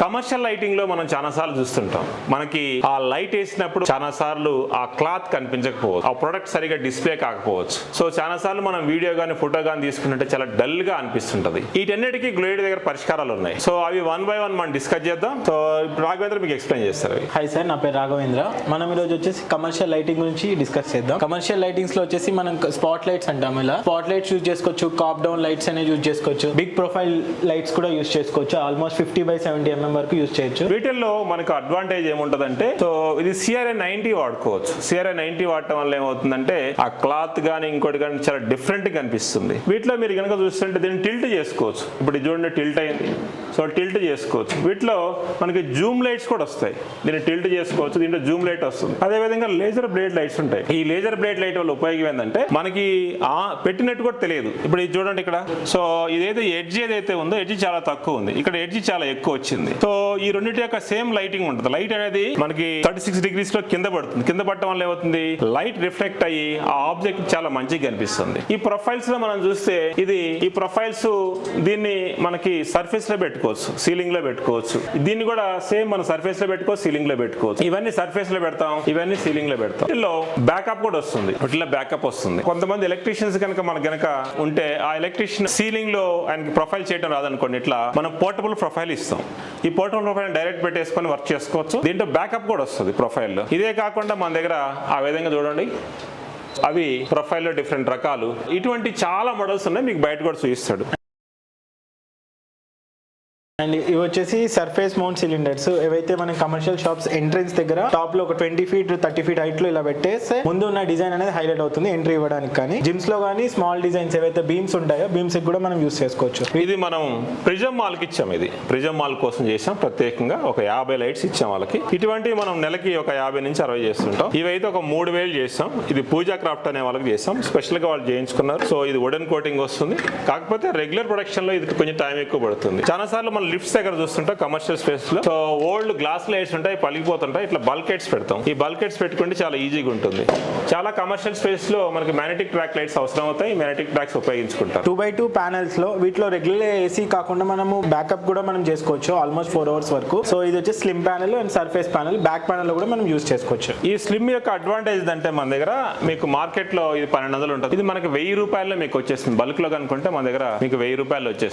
Commercial lighting లో మనం చాలా సార్లు చూస్తుంటాం. మనకి ఆ లైట్ వేసినప్పుడు చాలా సార్లు ఆ క్లాత్ కనిపించకపోవచ్చు, ఆ ప్రొడక్ట్ సరిగా డిస్ప్లే కాకపోవచ్చు. సో చాలా సార్లు మనం వీడియో గానీ ఫోటో గానీ తీసుకుంటే చాలా డల్ గా అనిపిస్తుంటది. వీటన్నిటికీ గ్లోయిడ్ దగ్గర పరిష్కారాలు ఉన్నాయి. సో అవి వన్ బై వన్ మనం డిస్కస్ చేద్దాం. సో రాఘవేంద్ర మీకు ఎక్స్ప్లెయిన్ చేస్తారు. హాయ్ సార్, నా పేరు రాఘవేంద్ర. మనం ఈరోజు వచ్చేసి కమర్షియల్ లైటింగ్ గురించి డిస్కస్ చేద్దాం. కమర్షియల్ లైటింగ్స్ లో వచ్చేసి మనం స్పాట్ లైట్స్ అంటాం. ఇలా స్పాట్ లైట్స్ యూజ్ చేసుకోవచ్చు, కాప్ డౌన్ లైట్స్ అనేది యూజ్ చేసుకోవచ్చు, బిగ్ ప్రొఫైల్ లైట్స్ కూడా యూజ్ చేసుకోవచ్చు. ఆల్మోస్ట్ 50x70 mm వరకు యూజ్ చేయొచ్చు. వీటిల్లో మనకు అడ్వాంటేజ్ ఏముంటదంటే, సో ఇది CRA 90 వాడుకోవచ్చు. CRA 90 వాడటం వల్ల ఏమవుతుందంటే ఆ క్లాత్ గానీ ఇంకోటి కానీ చాలా డిఫరెంట్ గా కనిపిస్తుంది. వీటిలో మీరు కనుక చూస్తుంటే దీన్ని టిల్ట్ చేసుకోవచ్చు. ఇప్పుడు ఇది చూడండి, టిల్ట్ అయింది. సో టిల్ట్ చేసుకోవచ్చు. వీటిలో మనకి జూమ్ లైట్స్ కూడా వస్తాయి. దీన్ని టిల్ట్ చేసుకోవచ్చు, దీంట్లో జూమ్ లైట్ వస్తుంది. అదేవిధంగా లేజర్ బ్లేడ్ లైట్స్ ఉంటాయి. ఈ లేజర్ బ్లేడ్ లైట్ వల్ల ఉపయోగం ఏంటంటే మనకి పెట్టినట్టు కూడా తెలియదు. ఇప్పుడు ఇది చూడండి ఇక్కడ. సో ఇదైతే ఎడ్జ్ ఏదైతే ఉందో ఎడ్జ్ చాలా తక్కువ ఉంది, ఇక్కడ ఎడ్జ్ చాలా ఎక్కువ వచ్చింది. సో ఈ రెండింటి యొక్క సేమ్ లైటింగ్ ఉంటుంది. లైట్ అనేది మనకి 36 degrees లో కింద పడుతుంది. కింద పడటం వల్ల ఏమవుతుంది, లైట్ రిఫ్లెక్ట్ అయ్యి ఆ ఆబ్జెక్ట్ చాలా మంచిగా కనిపిస్తుంది. ఈ ప్రొఫైల్స్ లో మనం చూస్తే ఈ ప్రొఫైల్స్ దీన్ని మనకి సర్ఫేస్ లో పెట్టుకోవచ్చు, సీలింగ్ లో పెట్టుకోవచ్చు. దీన్ని కూడా సేమ్ మన సర్ఫేస్ లో పెట్టుకోవచ్చు, సీలింగ్ లో పెట్టుకోవచ్చు. ఇవన్నీ సర్ఫేస్ లో పెడతాం, ఇవన్నీ సీలింగ్ లో పెడతాం. వీటిలో బ్యాకప్ కూడా వస్తుంది. వీటిలో బ్యాకప్ వస్తుంది. కొంతమంది ఎలక్ట్రీషియన్స్ కనుక మనకు గనక ఉంటే ఆ ఎలక్ట్రీషియన్ సీలింగ్ లో ఆయనకి ప్రొఫైల్ చేయడం రాదనుకోండి, ఇట్లా మనం పోర్టబుల్ ప్రొఫైల్ ఇస్తాం. ఈ పోర్టబుల్ ప్రొఫైల్ డైరెక్ట్ పెట్టేసుకొని వర్క్ చేసుకోవచ్చు. దీంట్లో బ్యాకప్ కూడా వస్తుంది ప్రొఫైల్ లో. ఇదే కాకుండా మన దగ్గర ఆ విధంగా చూడండి, అవి ప్రొఫైల్లో డిఫరెంట్ రకాలు. ఇటువంటి చాలా మోడల్స్ ఉన్నాయి, మీకు బయట కూడా చూపిస్తాడు. అండ్ ఇవి వచ్చేసి సర్ఫేస్ మౌంట్ సిలిండర్స్. ఏవైతే మన కమర్షియల్ షాప్స్ ఎంట్రన్స్ దగ్గర టాప్ లో ఒక 20 feet 30 feet హైట్ లో ఇలా పెట్టేస్తే ముందు ఉన్న డిజైన్ అనేది హైలైట్ అవుతుంది ఎంట్రీ ఇవ్వడానికి. కానీ జిమ్స్ లో కానీ స్మాల్ డిజైన్స్ ఏవైతే బీమ్స్ ఉంటాయో బీమ్స్ కూడా మనం యూస్ చేసుకోవచ్చు. ఇది మనం ప్రిజం మాల్ కి ఇచ్చాం. ఇది ప్రిజం మాల్ కోసం చేసాం. ప్రత్యేకంగా ఒక 50 లైట్స్ ఇచ్చాం వాళ్ళకి. ఇటువంటివి మనం నెలకి ఒక 50 నుంచి 60 చేస్తుంటాం. ఇవైతే ఒక 3000 చేసాం. ఇది పూజా క్రాఫ్ట్ అనే వాళ్ళకి చేసాం. స్పెషల్ గా వాళ్ళు చేయించుకున్నారు. సో ఇది వుడెన్ కోటింగ్ వస్తుంది. కాకపోతే రెగ్యులర్ ప్రొడక్షన్ లో ఇది కొంచెం టైం ఎక్కువ పడుతుంది. చాలా సార్లు మనం లిఫ్ట్స్ దగ్గర చూస్తుంటాం కమర్షియల్ స్పేస్ లో. సో ఓల్డ్ గ్లాస్ లైట్స్ ఉంటాయి, పలిగిపోతుంటాయి. ఇట్లా బల్క్ లైట్స్ పెడతాం. ఈ బల్క్ లైట్స్ పెట్టుకుంటే చాలా ఈజీగా ఉంటుంది. చాలా కమర్షియల్ స్పేస్ లో మనకి మ్యాగ్నెటిక్ ట్రాక్ లైట్స్ అవసరం అవుతాయి. మ్యాగ్నెటిక్ ట్రాక్స్ ఉపయోగించుకుంటారు. 2x2 ప్యానల్స్ లో వీటిలో రెగ్యులర్ ఏసీ కాకుండా మనము బ్యాకప్ కూడా మనం చేసుకోవచ్చు ఆల్మోస్ట్ 4 hours వరకు. సో ఇది వచ్చి slim panel and surface panel. Back panel లో కూడా మనం యూస్ చేసుకోవచ్చు. ఈ స్లిమ్ యొక్క అడ్వాంటేజ్ అంటే మన దగ్గర మీకు మార్కెట్ లో ఇది 1200 ఉంటుంది. ఇది మనకి 1000 రూపాయల్లో మీకు వచ్చేస్తుంది. బల్క్ లో కనుకుంటే మన దగ్గర మీకు 1000 రూపాయలు వచ్చేస్తుంది.